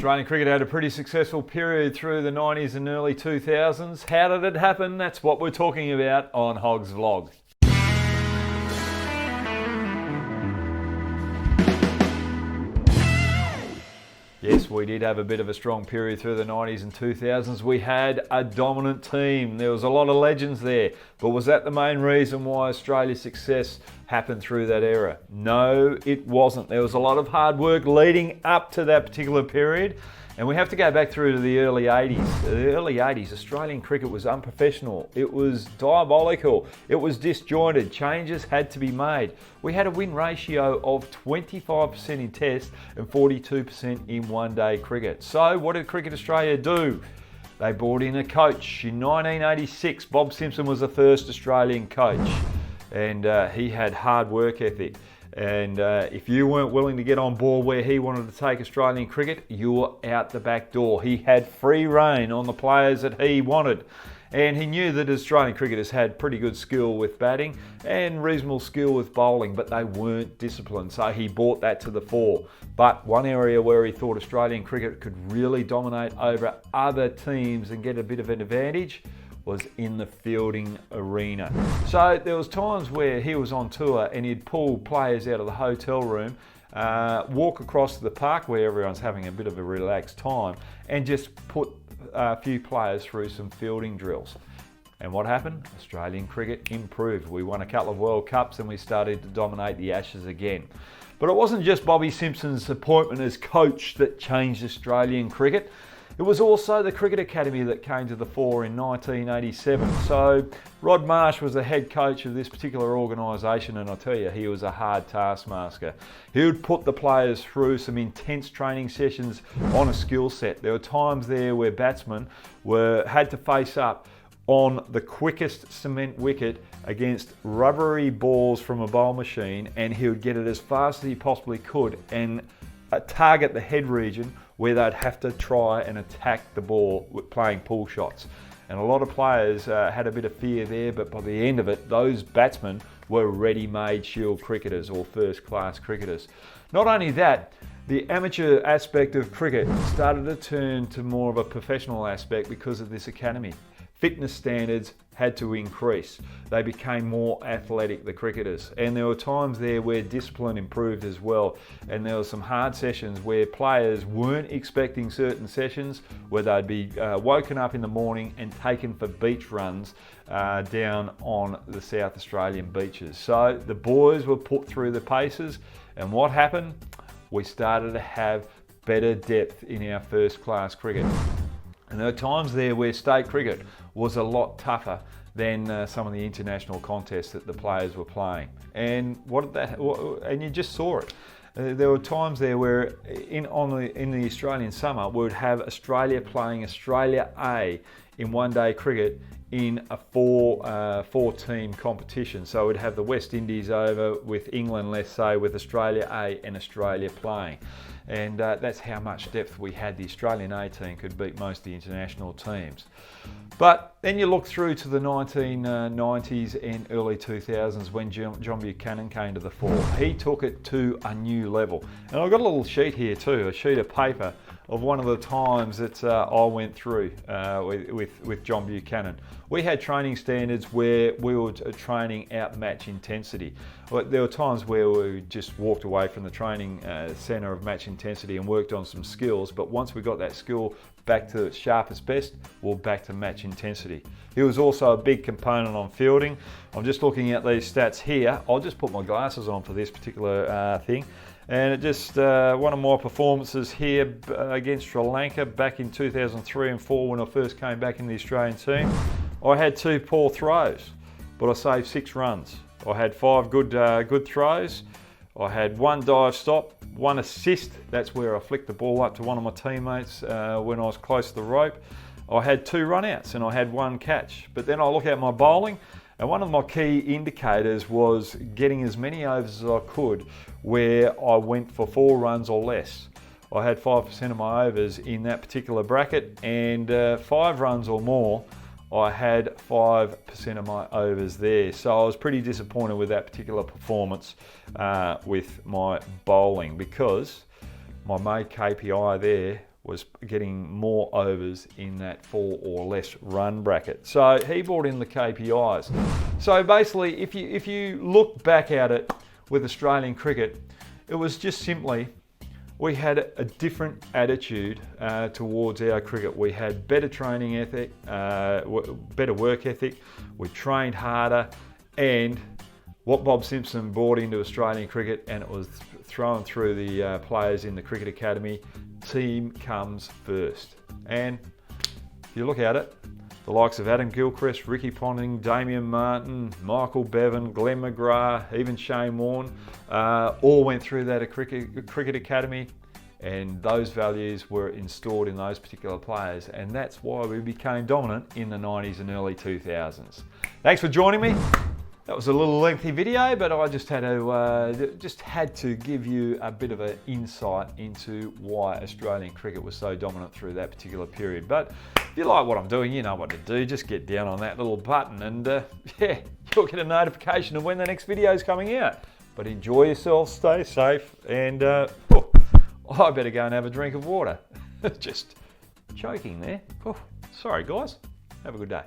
Australian cricket had a pretty successful period through the 90s and early 2000s. How did it happen? That's what we're talking about on Hoggs Vlog. Yes, we did have a bit of a strong period through the 90s and 2000s. We had a dominant team. There was a lot of legends there. But was that the main reason why Australia's success happened through that era? No, it wasn't. There was a lot of hard work leading up to that particular period. And we have to go back through to the early 80s. The early 80s, Australian cricket was unprofessional. It was diabolical. It was disjointed. Changes had to be made. We had a win ratio of 25% in Test and 42% in one-day cricket. So what did Cricket Australia do? They brought in a coach. In 1986, Bob Simpson was the first Australian coach. And he had hard work ethic. And if you weren't willing to get on board where he wanted to take Australian cricket, you were out the back door. He had free rein on the players that he wanted. And he knew that Australian cricketers had pretty good skill with batting and reasonable skill with bowling, but they weren't disciplined. So he brought that to the fore. But one area where he thought Australian cricket could really dominate over other teams and get a bit of an advantage was in the fielding arena. So there was times where he was on tour and he'd pull players out of the hotel room, walk across to the park where everyone's having a bit of a relaxed time, and just put a few players through some fielding drills. And what happened? Australian cricket improved. We won a couple of World Cups and we started to dominate the Ashes again. But it wasn't just Bobby Simpson's appointment as coach that changed Australian cricket. It was also the Cricket Academy that came to the fore in 1987. So Rod Marsh was the head coach of this particular organisation, and I tell you, he was a hard taskmaster. He would put the players through some intense training sessions on a skill set. There were times there where batsmen had to face up on the quickest cement wicket against rubbery balls from a bowl machine, and he would get it as fast as he possibly could and target the head region where they'd have to try and attack the ball with playing pull shots. And a lot of players had a bit of fear there, but by the end of it, those batsmen were ready-made Shield cricketers or first-class cricketers. Not only that, the amateur aspect of cricket started to turn to more of a professional aspect because of this academy. Fitness standards had to increase. They became more athletic, the cricketers. And there were times there where discipline improved as well. And there were some hard sessions where players weren't expecting certain sessions, where they'd be woken up in the morning and taken for beach runs down on the South Australian beaches. So the boys were put through the paces. And what happened? We started to have better depth in our first class cricket. And there were times there where state cricket was a lot tougher than some of the international contests that the players were playing. And and you just saw it. There were times there where in the Australian summer, we would have Australia playing Australia A in one-day cricket in a four-team competition. So we'd have the West Indies over with England, let's say, with Australia A and Australia playing. And that's how much depth we had. The Australian A team could beat most of the international teams. But then you look through to the 1990s and early 2000s when John Buchanan came to the fore. He took it to a new level. And I've got a little sheet here too, a sheet of paper of one of the times that I went through with John Buchanan. We had training standards where we were training out match intensity. There were times where we just walked away from the training centre of match intensity and worked on some skills, but once we got that skill back to its sharpest best, we're back to match intensity. He was also a big component on fielding. I'm just looking at these stats here. I'll just put my glasses on for this particular thing. And it just, one of my performances here against Sri Lanka back in 2003 and 4 when I first came back in the Australian team. I had 2 poor throws, but I saved 6 runs. I had 5 good throws. I had 1 dive stop, 1 assist. That's where I flicked the ball up to one of my teammates when I was close to the rope. I had 2 run-outs and I had 1 catch. But then I look at my bowling, and one of my key indicators was getting as many overs as I could where I went for 4 runs or less. I had 5% of my overs in that particular bracket, and 5 runs or more, I had 5% of my overs there. So I was pretty disappointed with that particular performance with my bowling, because my main KPI there was getting more overs in that 4 or less run bracket. So he brought in the KPIs. So basically, if you look back at it with Australian cricket, it was just simply, we had a different attitude towards our cricket. We had better training ethic, better work ethic, we trained harder, and what Bob Simpson brought into Australian cricket, and it was thrown through the players in the Cricket Academy, team comes first. And if you look at it, the likes of Adam Gilchrist, Ricky Ponting, Damien Martin, Michael Bevan, Glenn McGrath, even Shane Warne, all went through that Cricket Academy, and those values were installed in those particular players, and that's why we became dominant in the 90s and early 2000s. Thanks for joining me. That was a little lengthy video, but I just had to give you a bit of an insight into why Australian cricket was so dominant through that particular period. But if you like what I'm doing, you know what to do. Just get down on that little button and yeah, you'll get a notification of when the next video is coming out. But enjoy yourself, stay safe, and I better go and have a drink of water. Just choking there. Sorry guys, have a good day.